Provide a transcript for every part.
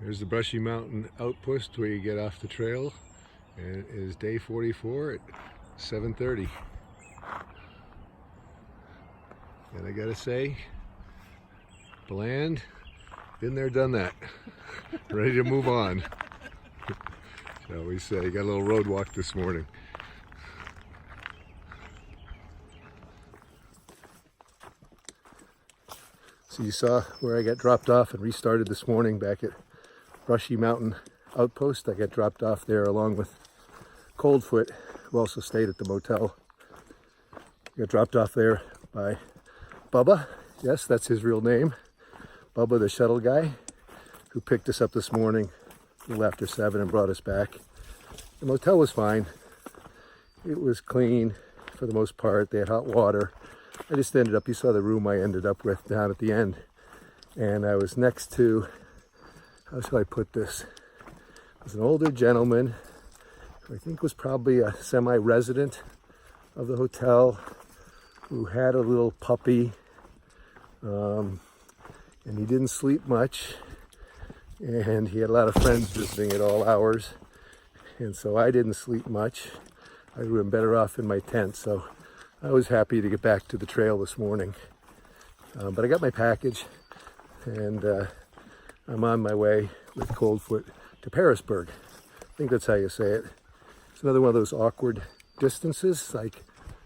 There's the Brushy Mountain outpost where you get off the trail, and it is day 44 at 7:30. And I gotta say, bland, been there, done that. Ready to move on, shall we say. Got a little road walk this morning. So you saw where I got dropped off and restarted this morning back at Brushy Mountain Outpost. I got dropped off there along with Coldfoot, who also stayed at the motel. Got dropped off there by Bubba. Yes, that's his real name. Bubba, the shuttle guy, who picked us up this morning a little after 7 and brought us back. The motel was fine. It was clean for the most part. They had hot water. I just ended up, you saw the room I ended up with down at the end. And I was next to, how shall I put this? It was an older gentleman who I think was probably a semi-resident of the hotel, who had a little puppy, and he didn't sleep much, and he had a lot of friends visiting at all hours, and so I didn't sleep much. I would have been better off in my tent, so I was happy to get back to the trail this morning. But I got my package, and I'm on my way with Coldfoot to Parisburg. I think that's how you say it. It's another one of those awkward distances, like,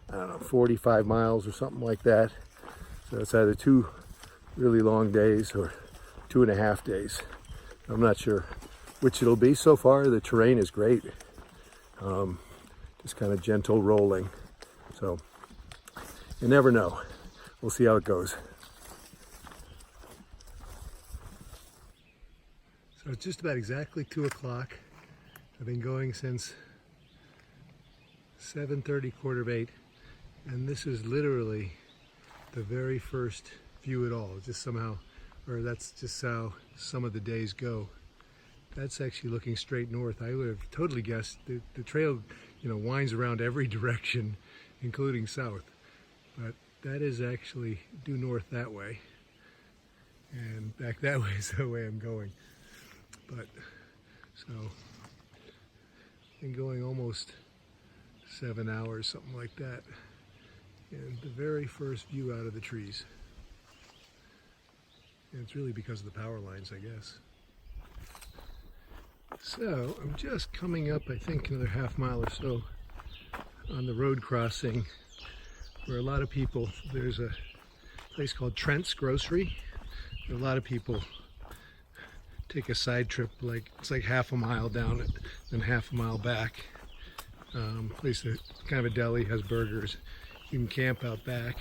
I don't know, 45 miles or something like that. So it's either 2 really long days or 2.5 days. I'm not sure which it'll be. So far, the terrain is great. Just kind of gentle rolling. So you never know. We'll see how it goes. So it's just about exactly 2 o'clock. I've been going since 7:30, 7:45, and this is literally the very first view at all. Just somehow, or that's just how some of the days go. That's actually looking straight north. I would have totally guessed the trail, winds around every direction, including south. But that is actually due north that way, and back that way is the way I'm going. But so been going almost 7 hours, something like that, and the very first view out of the trees. And it's really because of the power lines, I guess. So I'm just coming up, I think, another half mile or so on the road crossing where a lot of people, there's a place called Trent's Grocery. A lot of people take a side trip, it's like half a mile down it, then half a mile back. Place that kind of a deli, has burgers. You can camp out back.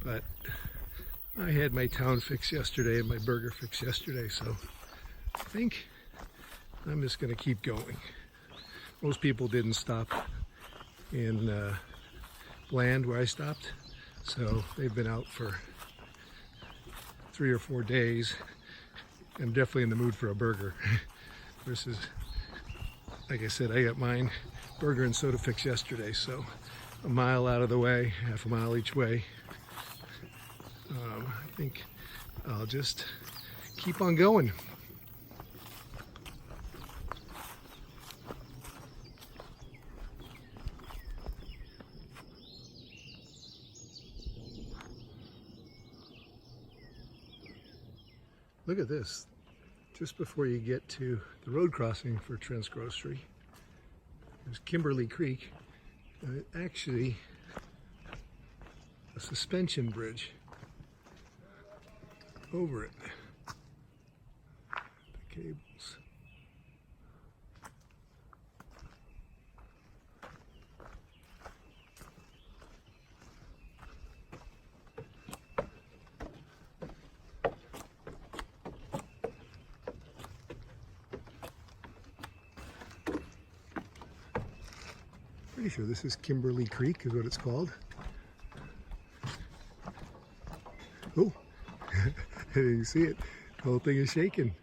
But I had my town fix yesterday and my burger fix yesterday, so I think I'm just going to keep going. Most people didn't stop in Bland where I stopped, so they've been out for 3 or 4 days. I'm definitely in the mood for a burger versus, like I said, I got mine burger and soda fix yesterday, so a mile out of the way, half a mile each way. I think I'll just keep on going. Look at this. Just before you get to the road crossing for Trent's Grocery, there's Kimberly Creek, and actually a suspension bridge over it. The cables. Pretty sure this is Kimberly Creek is what it's called. Oh, you see it. The whole thing is shaking.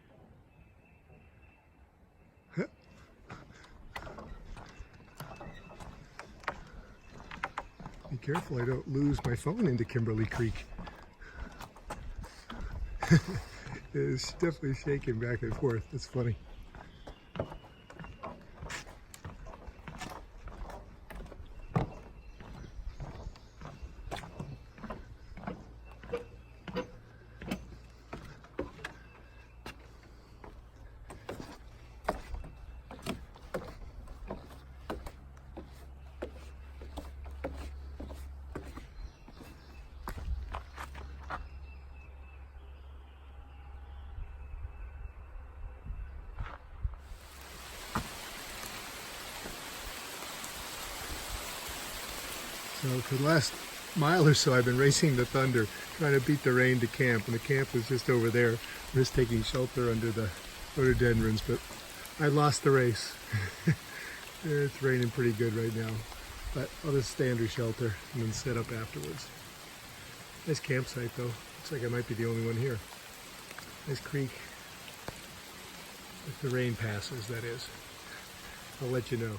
Be careful I don't lose my phone into Kimberly Creek. is definitely shaking back and forth. It's funny. So for the last mile or so, I've been racing the thunder, trying to beat the rain to camp, and the camp is just over there. I'm just taking shelter under the rhododendrons, but I lost the race. It's raining pretty good right now, but I'll just stay under shelter and then set up afterwards. Nice campsite though. Looks like I might be the only one here. Nice creek. If the rain passes, that is. I'll let you know.